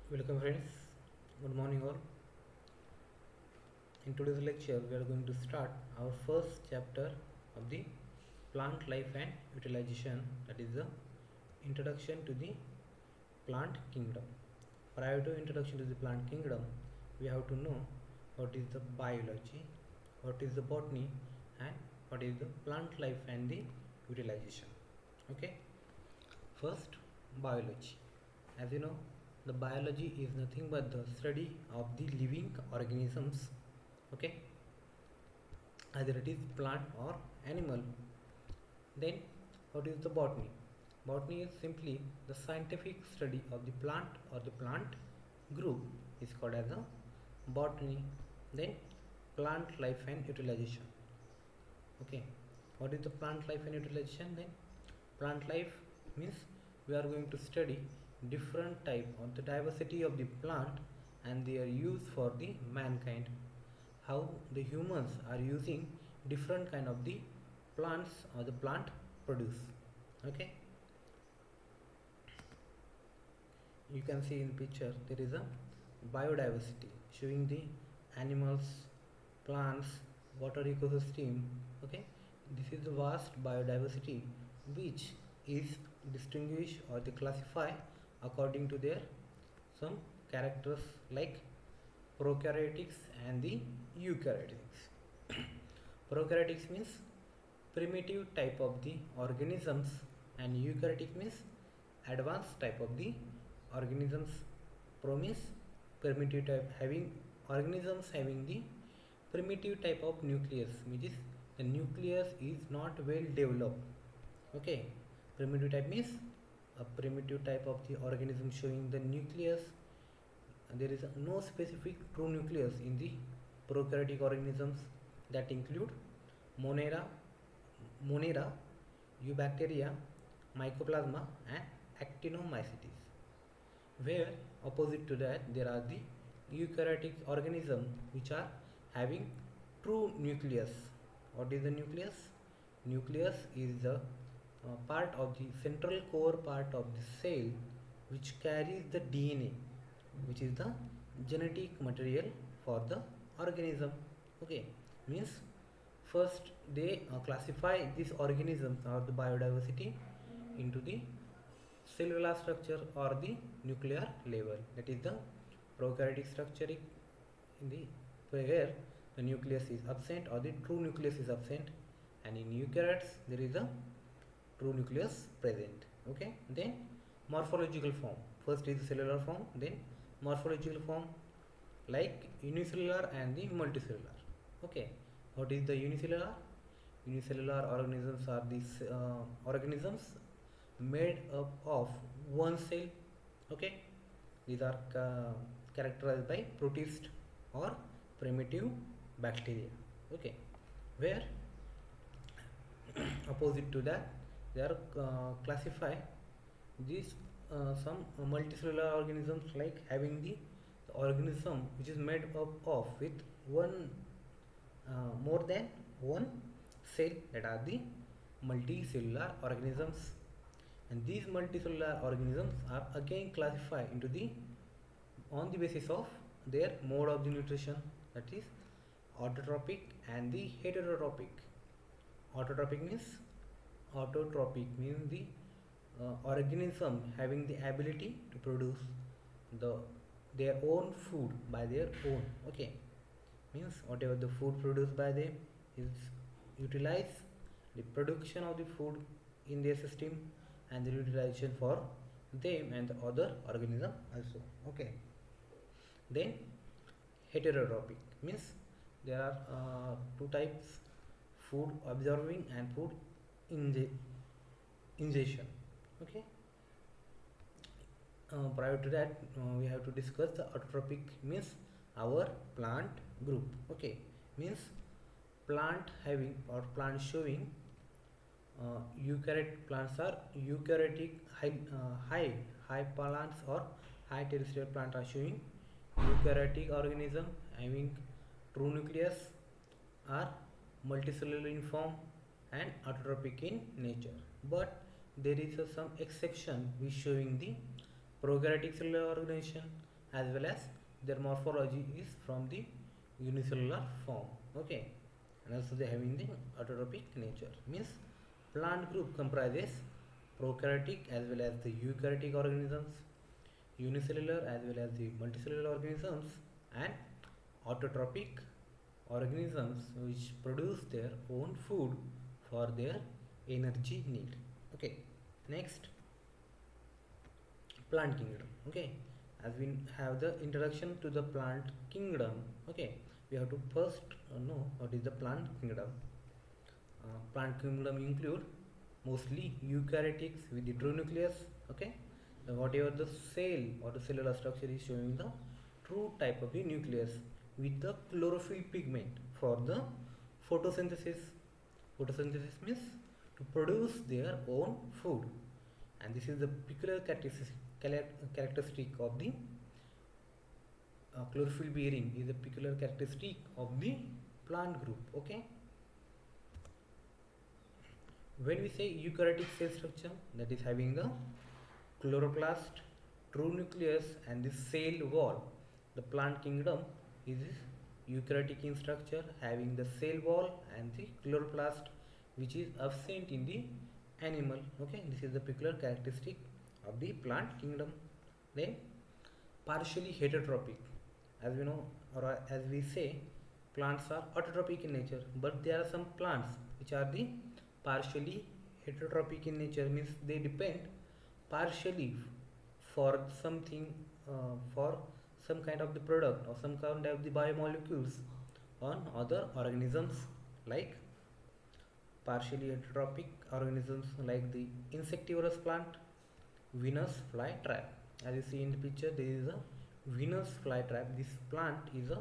Welcome friends, good morning all. In today's lecture we are going to start our first chapter of the plant life and utilization, that is the introduction to the plant kingdom. Prior to introduction to the plant kingdom, we have to know what is the biology, what is the botany, and what is the plant life and the utilization. Okay, first biology. As you know, the biology is nothing but the study of the living organisms, okay, either it is plant or animal. Then what is the botany? Botany is simply the scientific study of the plant or the plant group is called as a botany. Then plant life and utilization. Okay, what is the plant life and utilization? Then plant life means we are going to study different type of the diversity of the plant and their use for the mankind, how the humans are using different kind of the plants or the plant produce. Okay, you can see in picture there is a biodiversity showing the animals, plants, water ecosystem. Okay, this is the vast biodiversity which is distinguished or they classify according to their some characters like prokaryotics and the eukaryotics. Prokaryotics means primitive type of the organisms and eukaryotic means advanced type of the organisms. Pro means primitive type, having organisms having the primitive type of nucleus, which is the nucleus is not well developed. Okay, primitive type means a primitive type of the organism showing the nucleus. There is no specific true nucleus in the prokaryotic organisms that include monera, monera, eubacteria, mycoplasma, and actinomycetes. Where opposite to that there are the eukaryotic organisms which are having true nucleus. What is the nucleus? Nucleus is the part of the central core part of the cell which carries the DNA, which is the genetic material for the organism. Okay, means first they classify these organisms or the biodiversity into the cellular structure or the nuclear level, that is the prokaryotic structure in the where the nucleus is absent or the true nucleus is absent, and in eukaryotes there is a true nucleus present. Okay, then morphological form. First is cellular form, then morphological form like unicellular and the multicellular. Okay, what is the unicellular? Unicellular organisms are these organisms made up of one cell. Okay, these are characterized by protist or primitive bacteria. Okay, where opposite to that they are classify these some multicellular organisms like having the organism which is made up of with one more than one cell, that are the multicellular organisms. And these multicellular organisms are again classified into the on the basis of their mode of the nutrition, that is autotrophic and the heterotrophic. Autotrophic means the organism having the ability to produce the their own food by their own. Okay, means whatever the food produced by them is utilize the production of the food in their system and the utilization for them and the other organism also. Okay, then heterotrophic means there are two types: food absorbing and food inge- ingestion. Okay, prior to that we have to discuss the autotrophic means our plant group. Okay, means plant having or plant showing eukaryotic plants are eukaryotic high plants or high terrestrial plant are showing eukaryotic organism having true nucleus, are multicellular in form and autotrophic in nature. But there is some exception which showing the prokaryotic cellular organization as well as their morphology is from the unicellular form. Okay, and also they having the autotrophic nature, means plant group comprises prokaryotic as well as the eukaryotic organisms, unicellular as well as the multicellular organisms, and autotrophic organisms which produce their own food for their energy need. Okay, next, plant kingdom. Okay, as we have the introduction to the plant kingdom, okay, we have to first know what is the plant kingdom. Plant kingdom include mostly eukaryotics with the true nucleus. Okay, whatever the cell or the cellular structure is showing the true type of the nucleus with the chlorophyll pigment for the photosynthesis. Photosynthesis means to produce their own food, and this is the peculiar characteristic of the chlorophyll bearing is a peculiar characteristic of the plant group. Okay, when we say eukaryotic cell structure, that is having the chloroplast, true nucleus, and the cell wall. The plant kingdom is eukaryotic in structure, having the cell wall and the chloroplast, which is absent in the animal. Okay, this is the peculiar characteristic of the plant kingdom. Then partially heterotrophic, as we know, or as we say, plants are autotrophic in nature, but there are some plants which are the partially heterotrophic in nature, means they depend partially for something, for some kind of the product or some kind of the biomolecules on other organisms, like partially heterotrophic organisms like the insectivorous plant, Venus flytrap. As you see in the picture, there is a Venus flytrap. This plant is a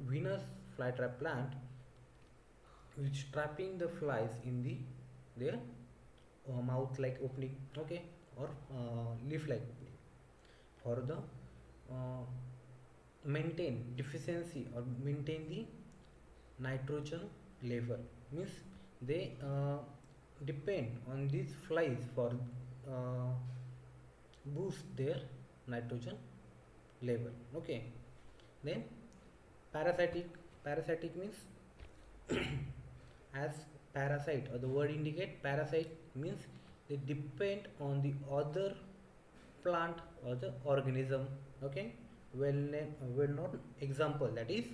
Venus flytrap plant which trapping the flies in the their mouth like opening. Okay, or leaf like opening for the maintain deficiency or maintain the nitrogen level, means they depend on these flies for uh, boost their nitrogen level. Okay, then parasitic means as parasite or the word indicate, parasite means they depend on the other plant or the organism. Okay, well known example, that is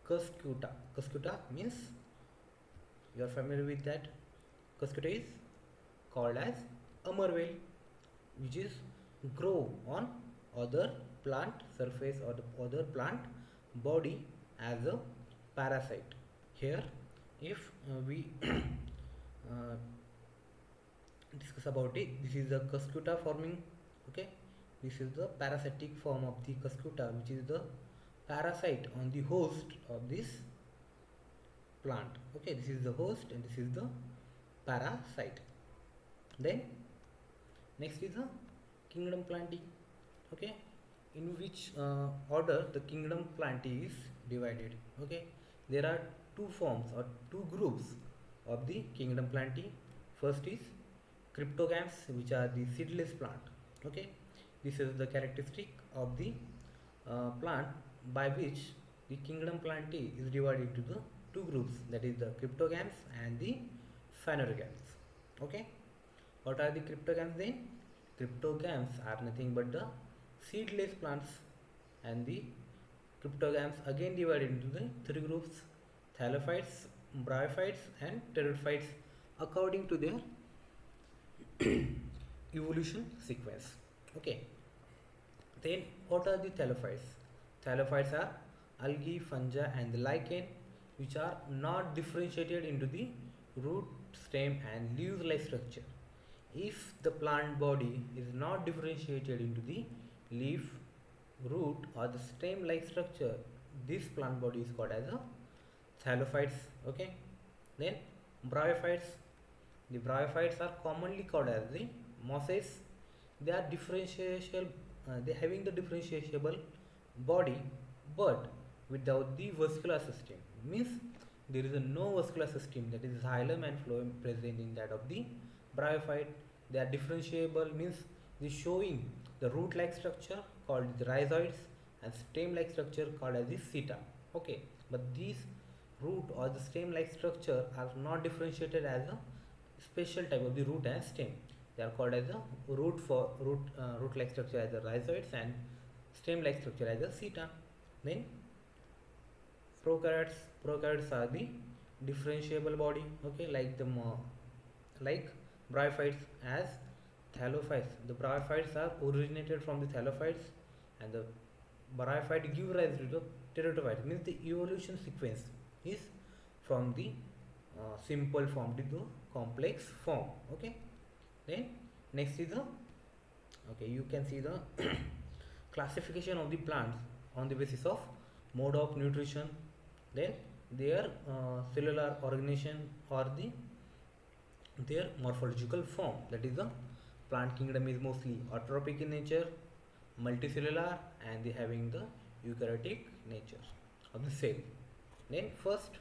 cuscuta. Cuscuta means you are familiar with that. Cuscuta is called as amarvel, which is grow on other plant surface or the other plant body as a parasite. Here, if we discuss about it, this is the cuscuta forming. Okay, this is the parasitic form of the cuscuta, which is the parasite on the host of this plant. Okay, this is the host and this is the parasite. Then next is the kingdom plantae. Okay, in which order the kingdom plantae is divided. Okay, there are two forms or two groups of the kingdom plantae. First is cryptogams, which are the seedless plant. Okay, this is the characteristic of the plant by which the kingdom plantae is divided into the two groups, that is the cryptogams and the phanerogams. Okay, what are the cryptogams then? Cryptogams are nothing but the seedless plants, and the cryptogams again divided into the three groups: thallophytes, bryophytes, and pteridophytes, according to their evolution sequence. Okay, then what are the thallophytes? Thallophytes are algae, fungi, and the lichen, which are not differentiated into the root, stem, and leaves-like structure. If the plant body is not differentiated into the leaf, root, or the stem-like structure, this plant body is called as a thallophytes. Okay, then bryophytes. The bryophytes are commonly called as the mosses. They are differentiable. They having the differentiable body, but without the vascular system. Means there is a no vascular system, that is xylem and phloem present in that of the bryophyte. They are differentiable, means they showing the root-like structure called the rhizoids and stem-like structure called as the seta. Okay, but these root or the stem-like structure are not differentiated as a special type of the root and stem. They are called as a root-like structure as the rhizoids and stem-like structure as the seta. Then prokaryotes are the differentiable body. Okay, like the like bryophytes as thallophytes. The bryophytes are originated from the thallophytes, and the bryophyte give rise to the pteridophytes. Means the evolution sequence is from the simple form to the complex form. Okay. Then next is the you can see the classification of the plants on the basis of mode of nutrition, then their cellular organization or their morphological form. That is the plant kingdom is mostly autotrophic in nature, multicellular, and they having the eukaryotic nature of the cell. Then first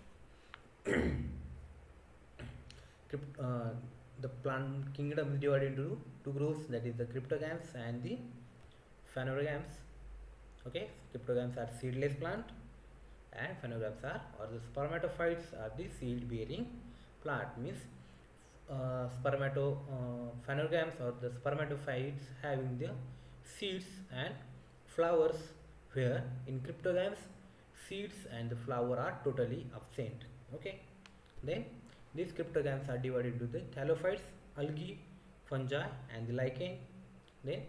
the plant kingdom is divided into two groups, that is the cryptogams and the phanerogams. Okay, cryptogams are seedless plant and phanerogams are or the spermatophytes are the seed bearing plant. Means phanerogams or the spermatophytes having the seeds and flowers, where in cryptogams seeds and the flower are totally absent. Okay, then these cryptogams are divided into the thallophytes, algae, fungi, and the lichen. Then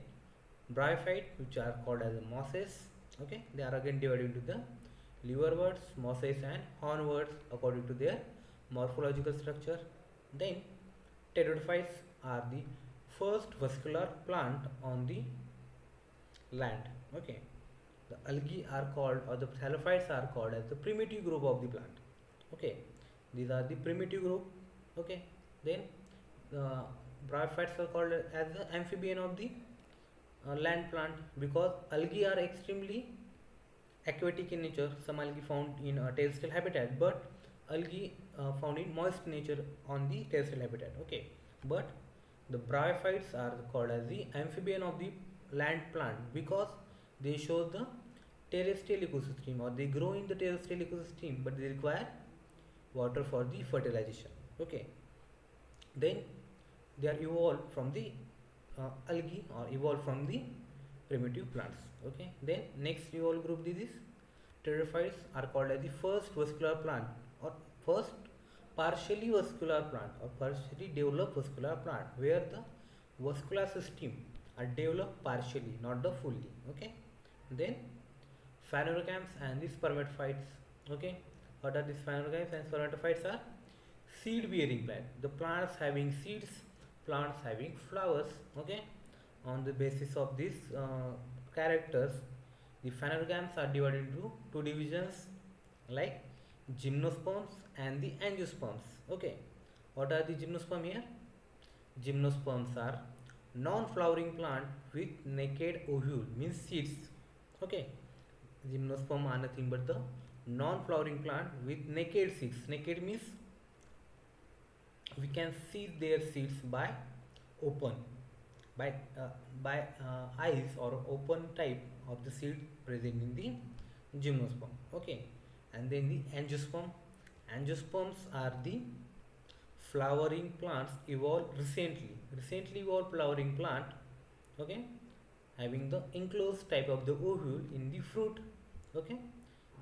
bryophyte, which are called as mosses. Okay, they are again divided into the liverworts, mosses, and hornworts according to their morphological structure. Then pteridophytes are the first vascular plant on the land. Okay, the algae are called or the thallophytes are called as the primitive group of the plant. Okay, these are the primitive group. Okay, then bryophytes are called as the amphibian of the land plant, because algae are extremely aquatic in nature. Some algae found in terrestrial habitat, but algae found in moist nature on the terrestrial habitat. Okay, but the bryophytes are called as the amphibian of the land plant because they show the terrestrial ecosystem or they grow in the terrestrial ecosystem, but they require water for the fertilization. Okay, then they are evolved from the algae or evolved from the primitive plants. Okay, then next evolved group is pteridophytes are called as the first vascular plant or first partially vascular plant or partially developed vascular plant, where the vascular system are developed partially, not the fully. Okay, then phanerogams and the spermatophytes. Okay, what are these phanerogams and spermatophytes? Are seed bearing plant, the plants having seeds, plants having flowers. Okay, on the basis of these characters, the phanerogams are divided into two divisions like gymnosperms and the angiosperms. Okay, what are the gymnosperm here? Gymnosperms are non-flowering plant with naked ovule, means seeds. Okay, gymnosperm are nothing but the non-flowering plant with naked seeds. Naked means we can see their seeds by open by eyes or open type of the seed present in the gymnosperm. Okay, and then the angiosperms are the flowering plants evolved recently evolved flowering plant. Okay, having the enclosed type of the ovule in the fruit. Okay,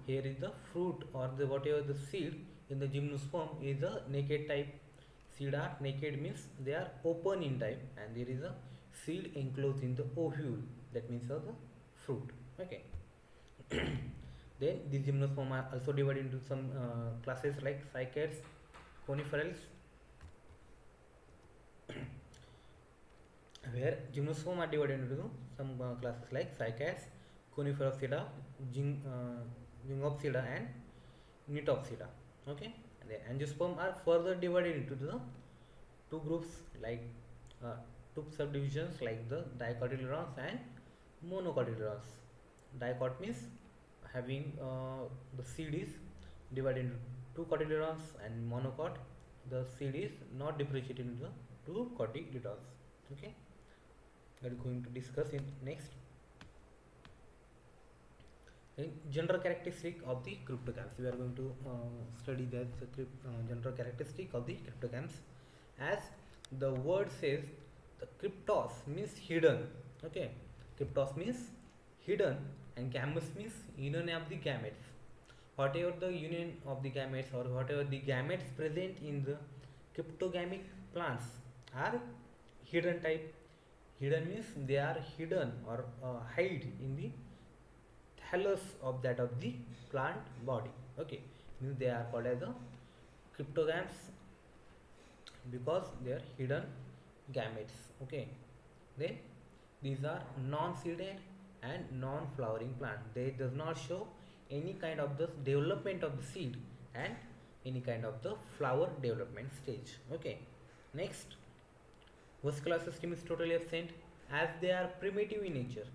here is the fruit or the whatever the seed in the gymnosperm is a naked type. Seed are naked means they are open in type, and there is a seed enclosed in the ovule, that means of the fruit. Okay, then the gymnosperm are also divided into some classes like cycads, coniferals, where gymnosperm are divided into some classes like cycads, coniferopsida, gingopsida, and Nitopsida. Okay, and the angiosperm are further divided into the two groups like two subdivisions like the dicotyledons and monocotyledons. Dicot means having the seed is divided into two cotyledons, and monocot the seed is not differentiated into the two cotyledons. Okay, we are going to discuss in next. General characteristic of the cryptogams. We are going to study the general characteristic of the cryptogams. As the word says, the cryptos means hidden. Okay, cryptos means hidden, and gametes means union of the gametes. Whatever the union of the gametes or whatever the gametes present in the cryptogamic plants are hidden type. Hidden means they are hidden or hide in the thallus of that of the plant body. Okay, means they are called as the cryptogams because they are hidden gametes. Okay, then these are non-seeded and non-flowering plant. They does not show any kind of the development of the seed and any kind of the flower development stage. Okay, next, vascular system is totally absent as they are primitive in nature.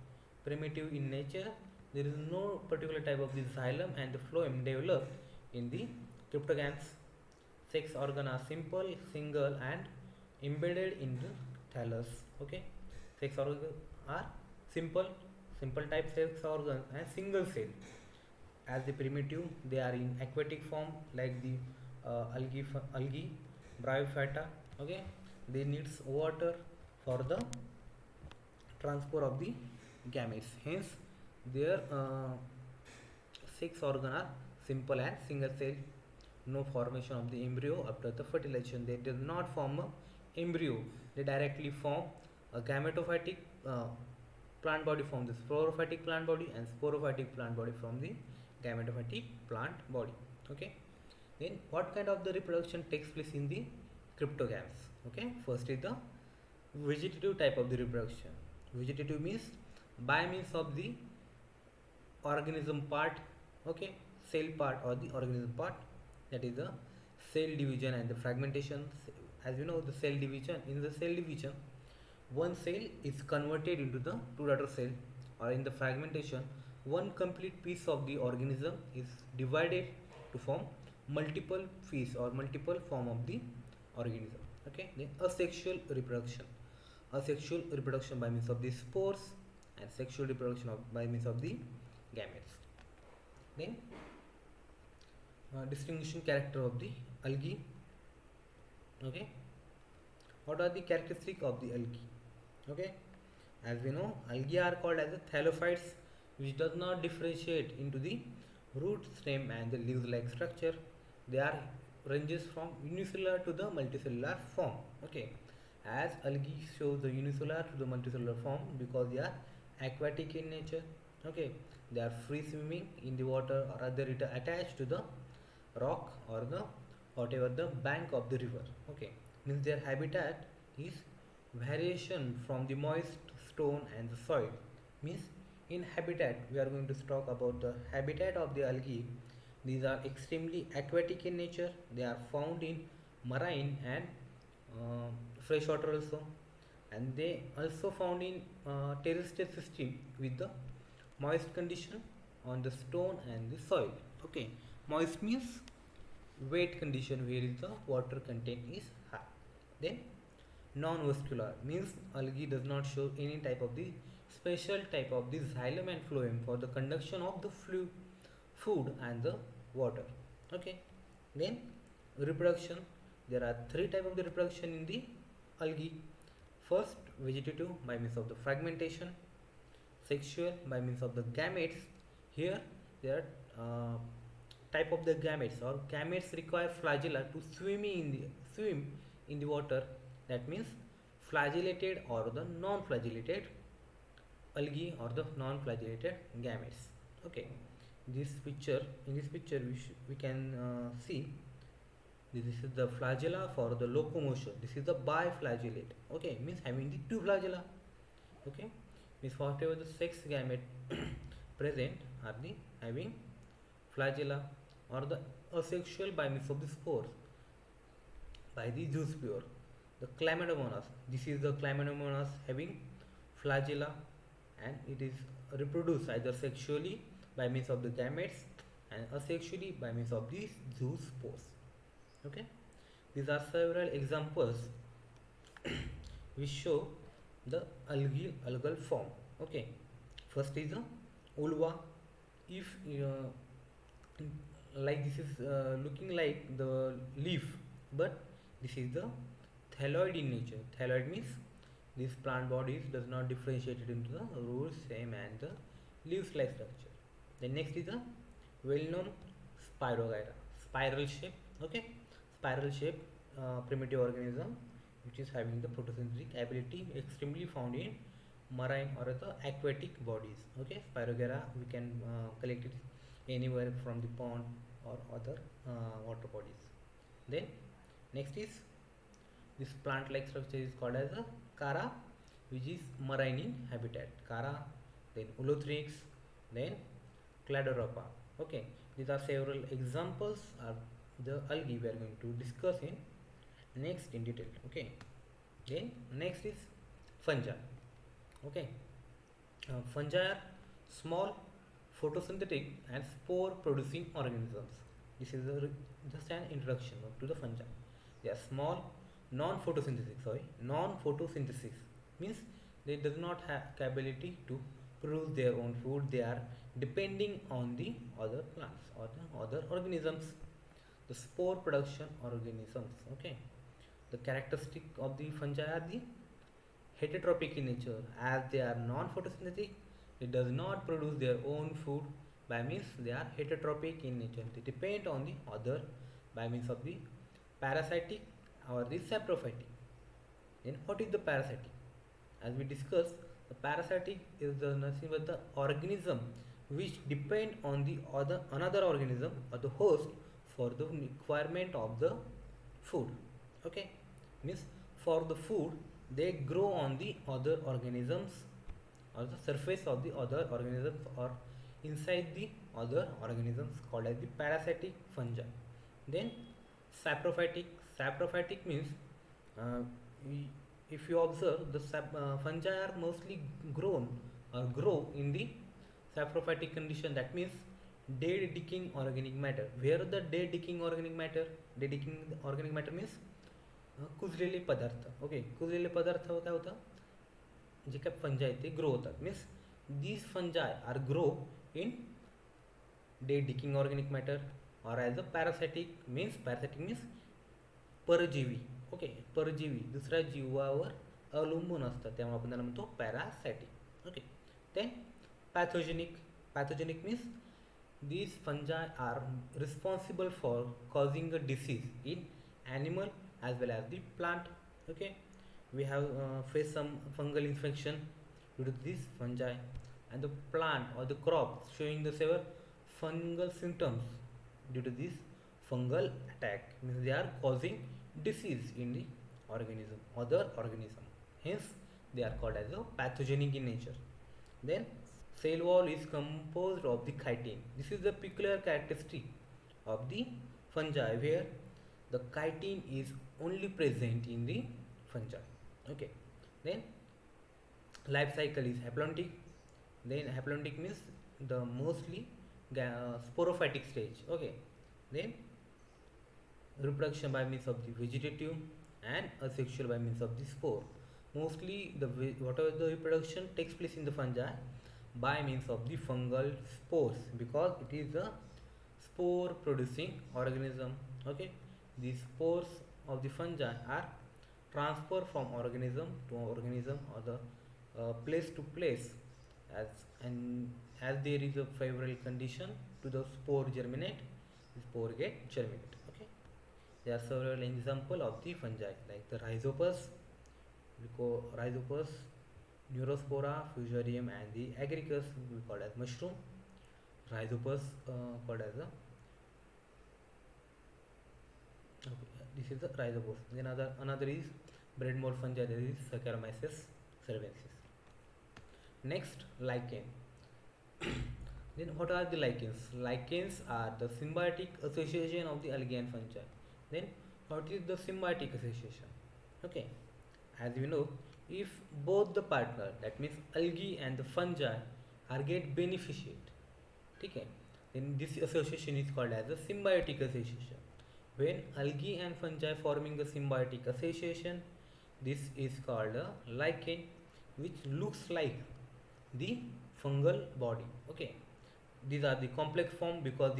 Primitive in nature, there is no particular type of the xylem and the phloem developed in the cryptogams. Sex organ are simple, single, and embedded in the thallus. Okay, sex organ are simple, simple type sex organ and single cell. As the primitive, they are in aquatic form like the algae, bryophyta. Okay, they needs water for the transport of the gametes. Hence, their six organ are simple and single cell. No formation of the embryo after the fertilization. They do not form a embryo. They directly form a gametophytic plant body from the sporophytic plant body and sporophytic plant body from the gametophytic plant body. Okay. Then what kind of the reproduction takes place in the cryptogams? Okay. First is the vegetative type of the reproduction. Vegetative means by means of the organism part. Okay, cell part or the organism part, that is the cell division and the fragmentation. As you know, the cell division, in the cell division, one cell is converted into the two daughter cell, or in the fragmentation, one complete piece of the organism is divided to form multiple piece or multiple form of the organism. Okay, then asexual reproduction. Asexual reproduction by means of the spores, and sexual reproduction by means of the gametes. Then distinguishing character of the algae. Okay, what are the characteristics of the algae? Okay, as we know, algae are called as the thallophytes, which does not differentiate into the root, stem, and the leaves like structure. They are ranges from unicellular to the multicellular form. Okay, as algae shows the unicellular to the multicellular form because they are aquatic in nature. Okay, they are free swimming in the water, or either it attached to the rock or the whatever the bank of the river. Okay, means their habitat is variation from the moist stone and the soil. Means in habitat, we are going to talk about the habitat of the algae. These are extremely aquatic in nature. They are found in marine and uh, freshwater also, and they also found in terrestrial system with the moist condition on the stone and the soil. Okay, moist means wet condition where is the water content is high. Then non-vascular means algae does not show any type of the special type of the xylem and phloem for the conduction of the food and the water. Okay, then reproduction, there are three type of the reproduction in the algae. First, vegetative by means of the fragmentation, sexual by means of the gametes. Here there are type of the gametes, or gametes require flagella to swim in the water. That means flagellated or the non-flagellated algae or the non-flagellated gametes. Okay, this picture, in this picture we can see this is the flagella for the locomotion. This is the biflagellate. Okay, means having the two flagella. Okay, means whatever the sex gamete present are the having flagella, or the asexual by means of the spores by the zoospore. The chlamydomonas, this is the chlamydomonas having flagella, and it is reproduced either sexually by means of the gametes and asexually by means of the zoospores. Okay, these are several examples which show the algal form. Okay, first is the ulva. if like this is looking like the leaf, but this is the thalloid in nature. Thalloid means these plant bodies does not differentiate it into the roots, same and the leaf-like structure. The next is the well-known Spirogyra, spiral shape. Okay, spiral shape primitive organism which is having the photosynthetic ability extremely found in marine or the aquatic bodies. Okay, Spirogyra we can collect it anywhere from the pond or other water bodies. Then next is this plant-like structure is called as a Chara, which is marine in habitat. Chara, then Ulothrix, then Cladorapa. Okay, these are several examples of the algae we are going to discuss in next in detail. Okay, then next is fungi. Okay, fungi are small photosynthetic and spore producing organisms. This is just an introduction to the fungi. They are small non photosynthesis means they does not have capability to produce their own food. They are depending on the other plants or the other organisms, the spore production organisms. Okay, the characteristic of the fungi are the heterotropic in nature. As they are non-photosynthetic, it does not produce their own food. By means they are heterotropic in nature, they depend on the other by means of the parasitic or the saprophytic. Then what is the parasitic? As we discussed, the parasitic is the nothing but the organism which depend on the other another organism or the host for the requirement of the food. Okay, means for the food they grow on the other organisms or the surface of the other organisms or inside the other organisms called as the parasitic fungi. Then saprophytic. Saprophytic means uh, we- if you observe the fungi are mostly grown or grow in the saprophytic condition. That means dead decaying organic matter. Where the dead decaying organic matter? Dead decaying organic matter means कुजलेले पदार्थ. Okay, कुजलेले पदार्थ काय होतं, जे काय फंजाय ते grow होतात. Means these fungi are grow in dead decaying organic matter or as a parasitic means परजीवी. Okay, परजीवी दुसऱ्या जीवावर अवलंबून असतात, त्यामुळे आपण त्याला म्हणतो parasitic. Okay, then pathogenic. Pathogenic means these fungi are responsible for causing a disease in animal as well as the plant. Okay, we have faced some fungal infection due to this fungi, and the plant or the crop showing the severe fungal symptoms due to this fungal attack means they are causing disease in the other organism, hence they are called as a pathogenic in nature. Then cell wall is composed of the chitin. This is the peculiar characteristic of the fungi where the chitin is only present in the fungi. Okay, then life cycle is haplontic. Then haplontic means the mostly sporophytic stage. Okay, then reproduction by means of the vegetative and asexual by means of the spore. Mostly the whatever the reproduction takes place in the fungi by means of the fungal spores because it is a spore producing organism. Okay, the spores of the fungi are transferred from organism to organism or the place to place as and as there is a favorable condition to the spore germinate, the spore get germinate. Okay, there are several examples of the fungi like the rhizopus, rhizopus, neurospora, fusarium, and the agaricus we call as mushroom. Rhizopus called as a okay, this is the rhizopus. Then another is bread mold fungi. There is Saccharomyces cerevisiae. Next, lichen. Then what are the lichens? Lichens are the symbiotic association of the algae and fungi. Then what is the symbiotic association? Okay, as we know, if both the partner, that means algae and the fungi, are get beneficiate, okay, then this association is called as a symbiotic association. When algae and fungi forming a symbiotic association, this is called a lichen, which looks like the fungal body. Okay, these are the complex form because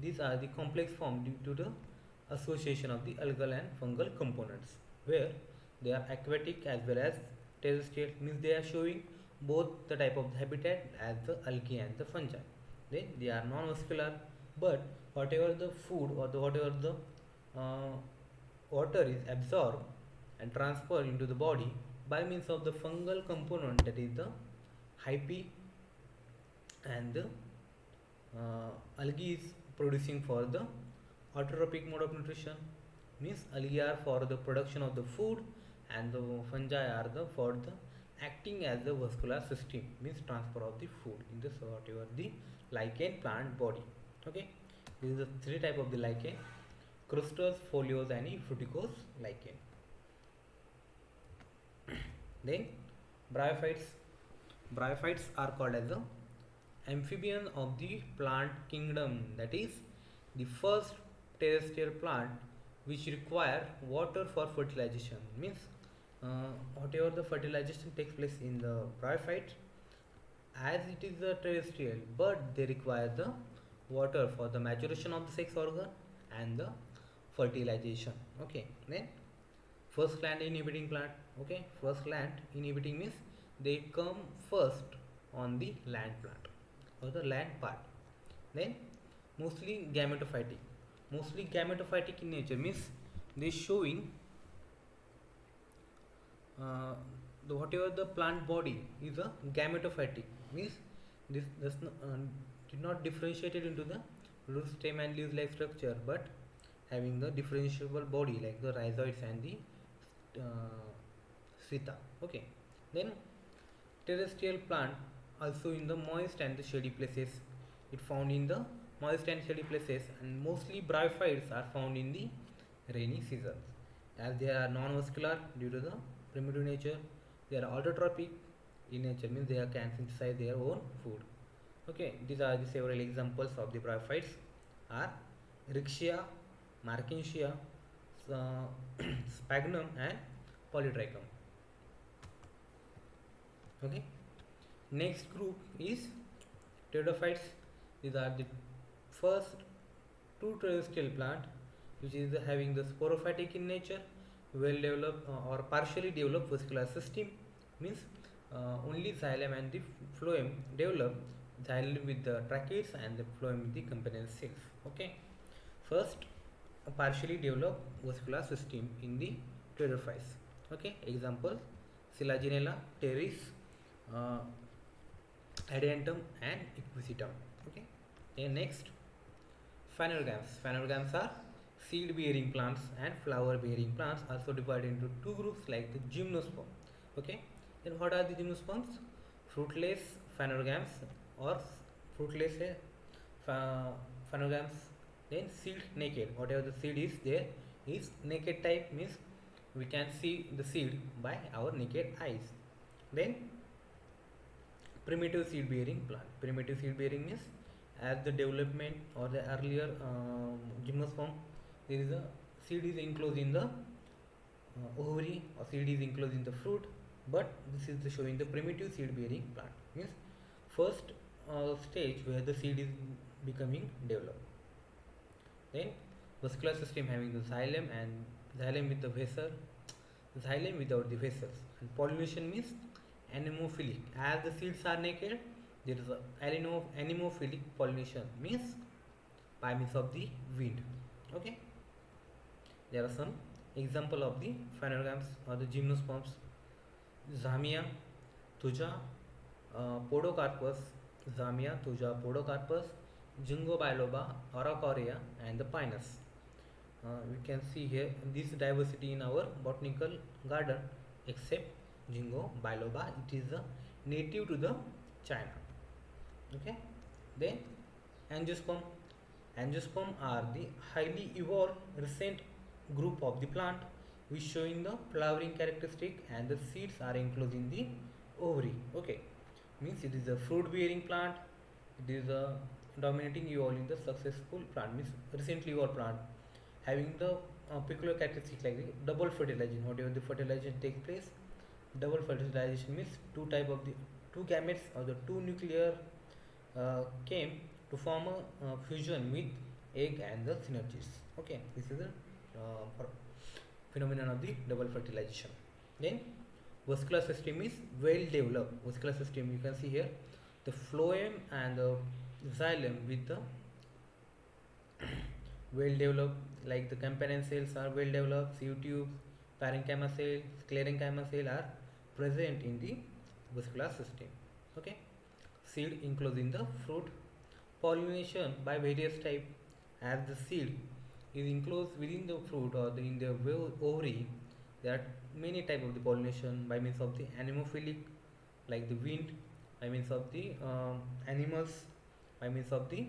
these are the complex form due to the association of the algal and fungal components, where they are aquatic as well as terrestrial, means they are showing both the type of habitat as the algae and the fungi. Then they are non-vascular, but whatever the food or whatever the uh, water is absorbed and transferred into the body by means of the fungal component, that is the hyphae, and the algae is producing for the autotrophic mode of nutrition, means algae are for the production of the food and the fungi are the for the acting as the vascular system, means transfer of the food in the whatever the lichen plant body. Okay, this is the three type of the lichen: crustose, foliose and fruticose lichen. Then bryophytes. Bryophytes are called as the amphibian of the plant kingdom, that is the first terrestrial plant which require water for fertilization, means whatever the fertilization takes place in the bryophyte, as it is a terrestrial, but they require the water for the maturation of the sex organ and the fertilization. Okay, then first land inhibiting plant. Okay, first land inhibiting means they come first on the land plant or the land part. Then mostly gametophytic. Mostly gametophytic in nature means they showing uh, whatever the plant body is a gametophytic, means this does not, did not differentiated into the root, stem and leaves like structure, but having the differentiable body like the rhizoids and the sita. Okay, then terrestrial plant also in the moist and the shady places. It found in the moist and shady places, and mostly bryophytes are found in the rainy seasons, as they are non-vascular due to the primitive nature. They are autotrophic in nature, means they can synthesize their own food. Okay, these are the several examples of the bryophytes are Rixia, Markensia, Sphagnum and Polytrichum. Okay, next group is pteridophytes. These are the first two terrestrial plant which is having the sporophytic in nature, well developed or partially developed vascular system, means only xylem and the phloem develop, xylem with the tracheids and the phloem with the component 6. Okay, first a partially developed vascular system in the pteridophytes. Okay, example Selaginella, Pteris, uh, Adiantum and Equisetum. Okay, and next phanerogams. Phanerogams are seed bearing plants and flower bearing plants, also divided into two groups like the gymnosperm. Okay, then what are the gymnosperms? Fruitless phanerogams or fruitless phanerogams. Then seed naked, whatever the seed is there is naked type, means we can see the seed by our naked eyes. Then primitive seed bearing plant. Primitive seed bearing means as the development or the earlier gymnosperm, there is a seed is enclosed in the ovary or seed is enclosed in the fruit, but this is the showing the primitive seed bearing plant, means first stage where the seed is becoming developed. Then vascular system having the xylem and xylem with the vessel, xylem without the vessels, and pollination means anemophilic, as the seeds are naked there is a anemophilic pollination, means by means of the wind. Okay, there are some example of the phanerogams or the gymnosperms: Zamia, Thuja, Podocarpus, Zamia, Thuja, Podocarpus, Jingo biloba, Oracoria and the Pinus. We can see here this diversity in our botanical garden, except Jingo biloba, it is a native to the China. Okay, then angiosperm. Angiosperm are the highly evolved recent group of the plant which showing the flowering characteristic and the seeds are enclosed in the ovary. Okay, means it is a fruit bearing plant. It is a dominating evolve in the successful plant, means recently evolved plant having the peculiar characteristic like the double fertilization. Whatever the fertilization takes place, double fertilization means two type of the two gametes or the two nuclear came to form a fusion with egg and the synergies. Okay, this is the phenomenon of the double fertilization. Then vascular system is well developed. Vascular system, you can see here the phloem and the xylem with the well developed, like the companion cells are well developed, sieve tubes, parenchyma cell, sclerenchyma cell are present in the vascular system. Okay, seed enclosing the fruit, pollination by various type. As the seed is enclosed within the fruit or in the ovary, there are many type of the pollination by means of the anemophilic, like the wind, by means of the animals, by means of the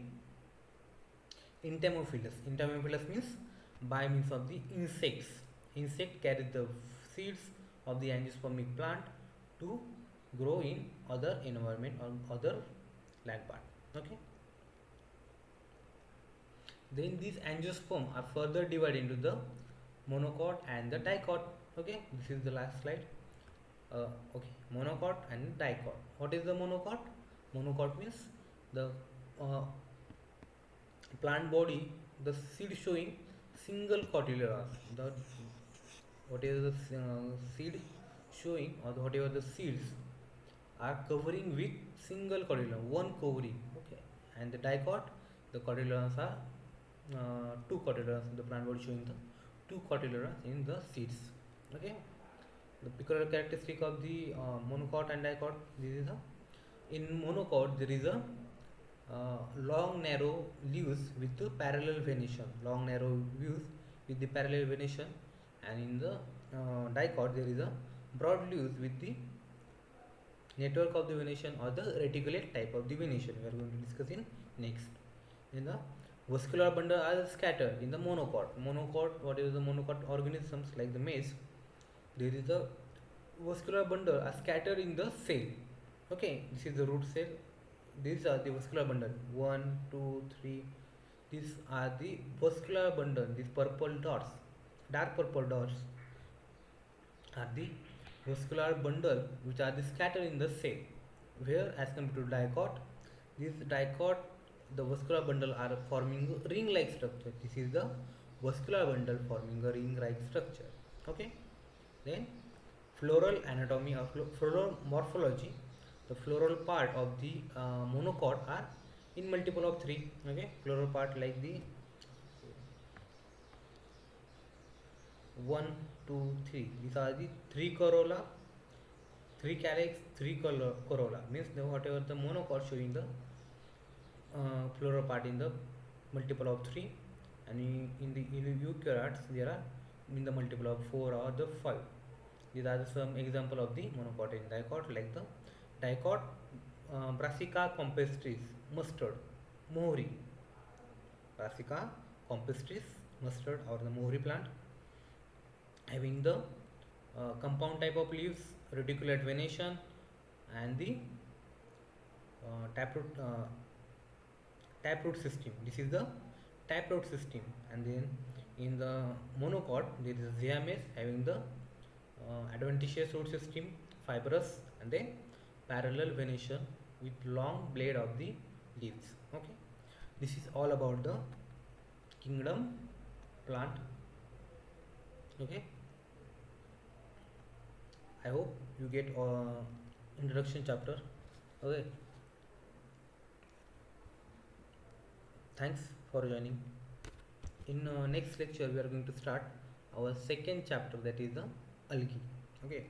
entomophilous. Entomophilous means by means of the insects. Insect carry the seeds of the angiospermic plant to grow in other environment or other land part. Okay. Then these angiosperm are further divided into the monocot and the dicot. Okay, this is the last slide. Okay, monocot and dicot. What is the monocot? Monocot means the uh, plant body, the seed showing single cotyledons. The whatever the seed showing or whatever the seeds are covering with single cotyledon, one covering. Okay, and the dicot, the cotyledons are two cotyledons. The plant body showing the two cotyledons in the seeds. Okay, the peculiar characteristic of the monocot and dicot. This is a, in monocot there is a long narrow leaves with the parallel venation. Long narrow leaves with the parallel venation, and in the dicot there is a broad leaves with the network of the venation or the reticulate type of the venation. We are going to discuss in next. In the vascular bundle are scattered in the monocot. Monocot, what is the monocot organisms like the maize? There is a vascular bundle are scattered in the cell. Okay, this is the root cell. These are the vascular bundle. 1, 2, 3. These are the vascular bundle. These purple dots, dark purple dots, are the vascular bundle which are the scattered in the cell. Where as compared to dicot, this dicot, the vascular bundle are forming a ring-like structure. This is the vascular bundle forming a ring-like structure. Okay. Then floral anatomy or floral morphology. The floral part of the monocot are in multiple of 3. Okay, floral part like the 1, 2, 3. These are the 3 corolla, 3 calyx, 3 corolla. Means the whatever the monocot showing the floral part in the multiple of 3, and in the eukaryotes there are in the multiple of 4 or the 5. These are some example of the monocot and dicot, like the dicot, Brassica campestris, mustard, mohri. Brassica campestris, mustard or the mohri plant, having the compound type of leaves, reticulate venation, and the taproot system. This is the taproot system. And then in the monocot there is zymes having the adventitious root system, fibrous, and then parallel venation with long blade of the leaves. Okay, this is all about the kingdom plant. Okay, I hope you get introduction chapter. Okay, thanks for joining. In next lecture we are going to start our second chapter, that is the algae. Okay.